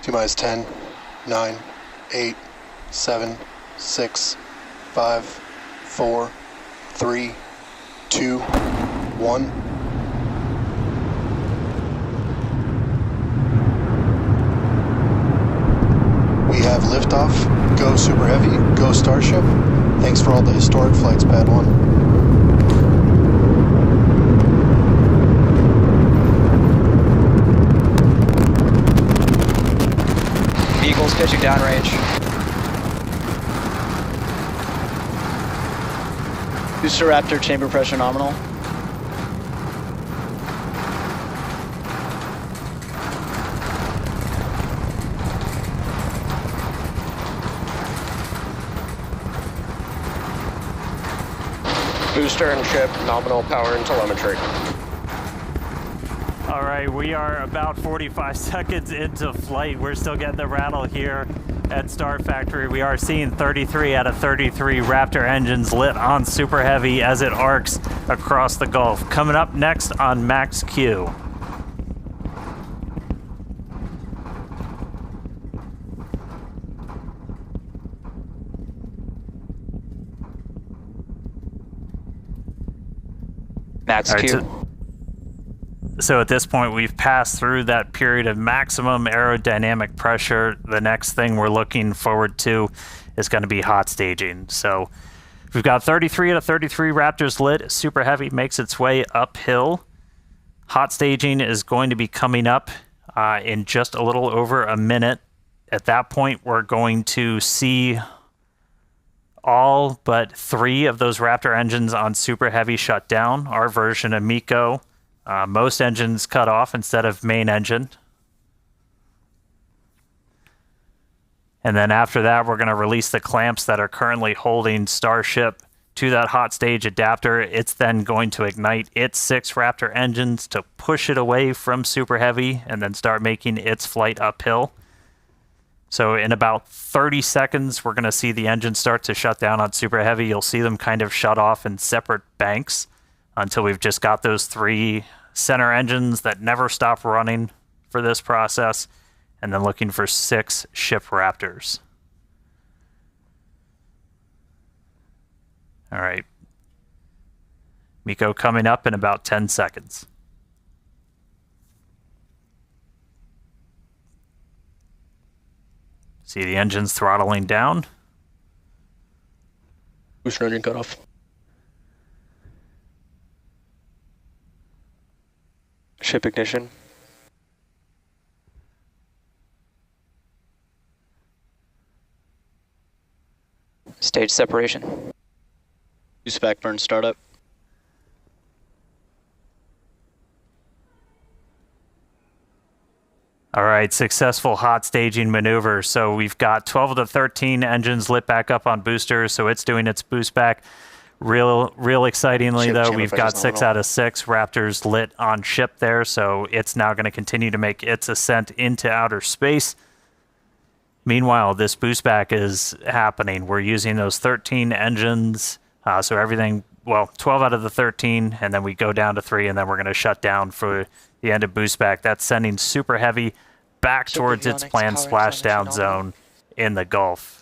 T minus 10, 9, 8, 7, 6, 5, 4, 3, 2, 1. We have liftoff. Go Super Heavy. Go Starship. Thanks for all the historic flights, Pad 1. Vehicles pitching downrange. Booster Raptor chamber pressure nominal. Booster and ship, nominal power and telemetry. All right, we are about 45 seconds into flight. We're still getting the rattle here at Star Factory. We are seeing 33 out of 33 Raptor engines lit on Super Heavy as it arcs across the Gulf. Coming up next on Max Q. Max Q. So at this point, we've passed through that period of maximum aerodynamic pressure. The next thing we're looking forward to is going to be hot staging. So we've got 33 out of 33 Raptors lit. Super Heavy makes its way uphill. Hot staging is going to be coming up in just a little over a minute. At that point, we're going to see all but 3 of those Raptor engines on Super Heavy shut down. Our version of MECO. Most engines cut off instead of main engine. And then after that, we're going to release the clamps that are currently holding Starship to that hot stage adapter. It's then going to ignite its 6 Raptor engines to push it away from Super Heavy and then start making its flight uphill. So in about 30 seconds, we're going to see the engines start to shut down on Super Heavy. You'll see them kind of shut off in separate banks until we've just got those 3 center engines that never stop running for this process, and then looking for 6 ship Raptors. All right. MECO coming up in about 10 seconds. See the engines throttling down. Booster engine cutoff. Ship ignition. Stage separation. Use backburn startup. All right, successful hot staging maneuver. So we've got 12 of the 13 engines lit back up on boosters, so it's doing its boost back. Real excitingly, though, we've got 6 out of 6 Raptors lit on ship there, so it's now going to continue to make its ascent into outer space. Meanwhile, this boost back is happening. We're using those 13 engines, so everything, well, 12 out of the 13, and then we go down to 3, and then we're going to shut down for the end of boost back. That's sending Super Heavy back towards its planned splashdown zone in the Gulf.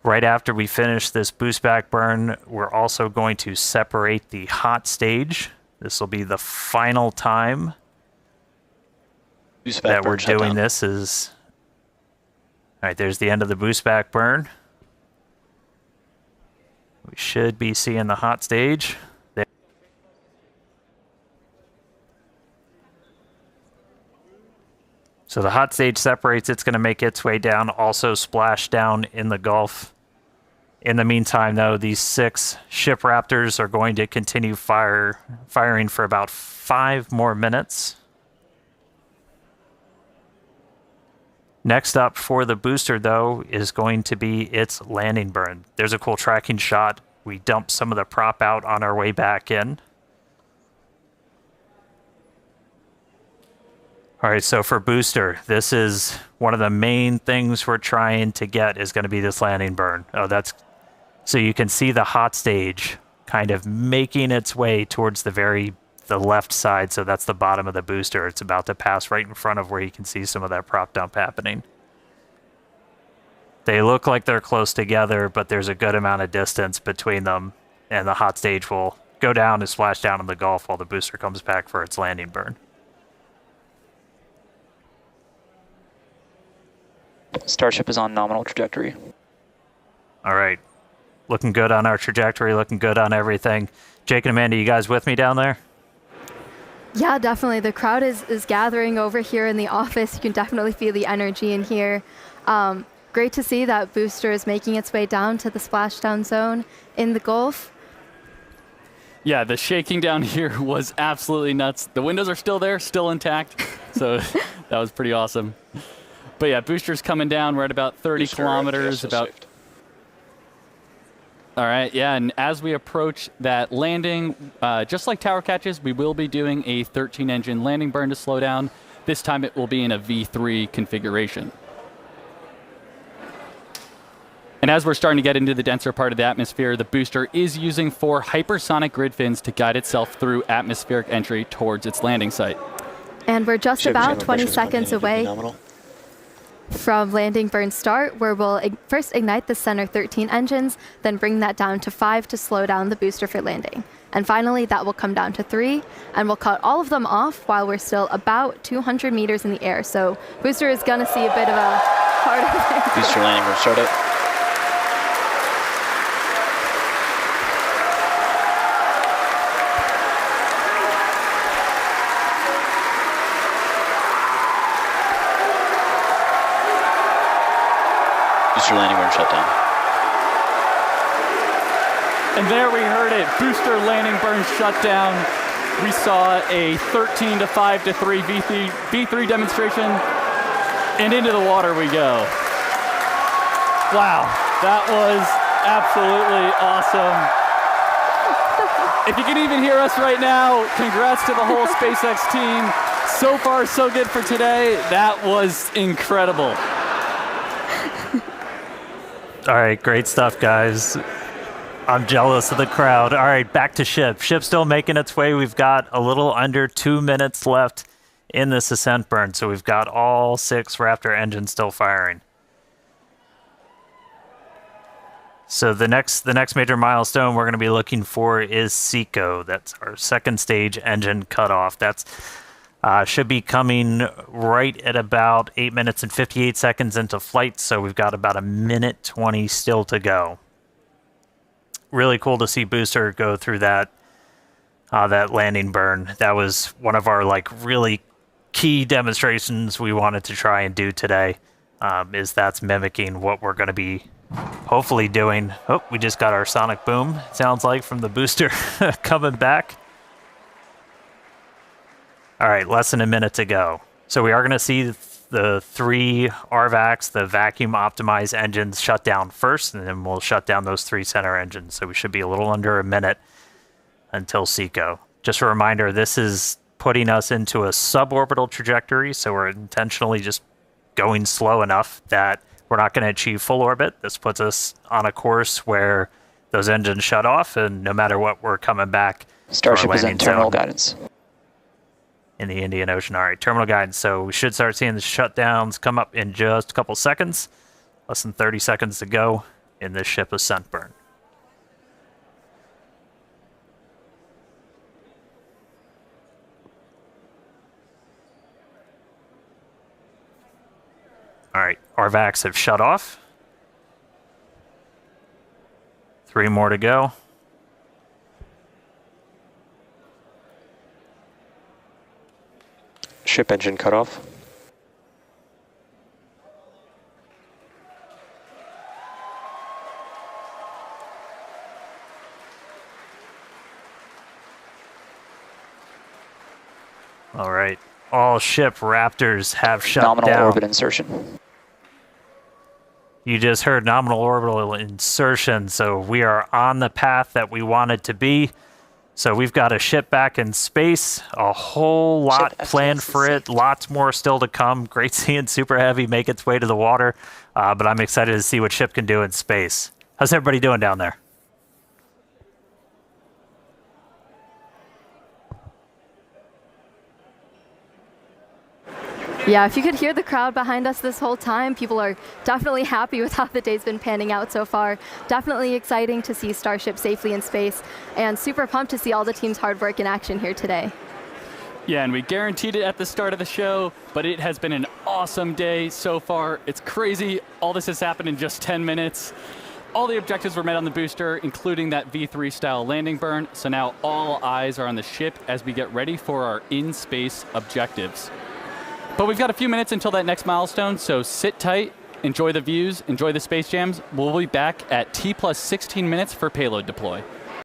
Right after we finish this boost back burn, we're also going to separate the hot stage. This will be the final time that we're doing this. All right, there's the end of the boost back burn. We should be seeing the hot stage. There. So the hot stage separates. It's going to make its way down, also splash down in the Gulf. In the meantime, though, these 6 ship Raptors are going to continue firing for about 5 more minutes. Next up for the booster, though, is going to be its landing burn. There's a cool tracking shot. We dump some of the prop out on our way back in. All right, so for booster, this is one of the main things we're trying to get is going to be this landing burn. So you can see the hot stage kind of making its way towards the very the left side, so that's the bottom of the booster. It's about to pass right in front of where you can see some of that prop dump happening. They look like they're close together, but there's a good amount of distance between them, and the hot stage will go down and splash down in the Gulf while the booster comes back for its landing burn. Starship is on nominal trajectory. All right. Looking good on our trajectory, looking good on everything. Jake and Amanda, you guys with me down there? Yeah, definitely. The crowd is gathering over here in the office. You can definitely feel the energy in here. Great to see that booster is making its way down to the splashdown zone in the Gulf. Yeah, the shaking down here was absolutely nuts. The windows are still there, still intact. So that was pretty awesome. But yeah, booster's coming down. We're at about 30 kilometers. All right, yeah, and as we approach that landing, just like tower catches, we will be doing a 13-engine landing burn to slow down. This time it will be in a V3 configuration. And as we're starting to get into the denser part of the atmosphere, the booster is using 4 hypersonic grid fins to guide itself through atmospheric entry towards its landing site. And we're just about 20 seconds away from landing burn start, where we'll first ignite the center 13 engines, then bring that down to 5 to slow down the booster for landing. And finally, that will come down to 3, and we'll cut all of them off while we're still about 200 meters in the air. So booster is going to see a bit of a harder thing. Booster landing burn startup. Booster landing burn shutdown. And there we heard it, booster landing burn shutdown. We saw a 13 to 5 to 3 V3 demonstration, and into the water we go. Wow, that was absolutely awesome. If you can even hear us right now, congrats to the whole SpaceX team. So far, so good for today. That was incredible. All right, great stuff, guys. I'm jealous of the crowd. All right, back to ship. Ship's still making its way. We've got a little under 2 minutes left in this ascent burn, so we've got all 6 Raptor engines still firing. So the next major milestone we're going to be looking for is SECO. That's our second stage engine cutoff. That's should be coming right at about 8 minutes and 58 seconds into flight, so we've got about 1:20 still to go. Really cool to see Booster go through that landing burn. That was one of our really key demonstrations we wanted to try and do today. That's mimicking what we're going to be hopefully doing. Oh, we just got our sonic boom, it sounds like, from the booster coming back. All right, less than a minute to go. So we are going to see the 3 RVACs, the vacuum optimized engines, shut down first, and then we'll shut down those 3 center engines. So we should be a little under a minute until SECO. Just a reminder, this is putting us into a suborbital trajectory, so we're intentionally just going slow enough that we're not going to achieve full orbit. This puts us on a course where those engines shut off, and no matter what, we're coming back. Starship is in terminal guidance. In the Indian Ocean. All right, terminal guidance. So we should start seeing the shutdowns come up in just a couple seconds. Less than 30 seconds to go in this ship ascent burn. All right, RVACs have shut off. 3 more to go. Ship engine cutoff. All right. All ship Raptors have shut down. Nominal orbit insertion. You just heard nominal orbital insertion, so we are on the path that we wanted to be. So we've got a ship back in space, a whole lot planned for it, lots more still to come. Great seeing Super Heavy make its way to the water, but I'm excited to see what ship can do in space. How's everybody doing down there? Yeah, if you could hear the crowd behind us this whole time, people are definitely happy with how the day's been panning out so far. Definitely exciting to see Starship safely in space, and super pumped to see all the team's hard work in action here today. Yeah, and we guaranteed it at the start of the show, but it has been an awesome day so far. It's crazy. All this has happened in just 10 minutes. All the objectives were met on the booster, including that V3 style landing burn. So now all eyes are on the ship as we get ready for our in-space objectives. But we've got a few minutes until that next milestone, so sit tight, enjoy the views, enjoy the space jams. We'll be back at T+16 minutes for payload deploy.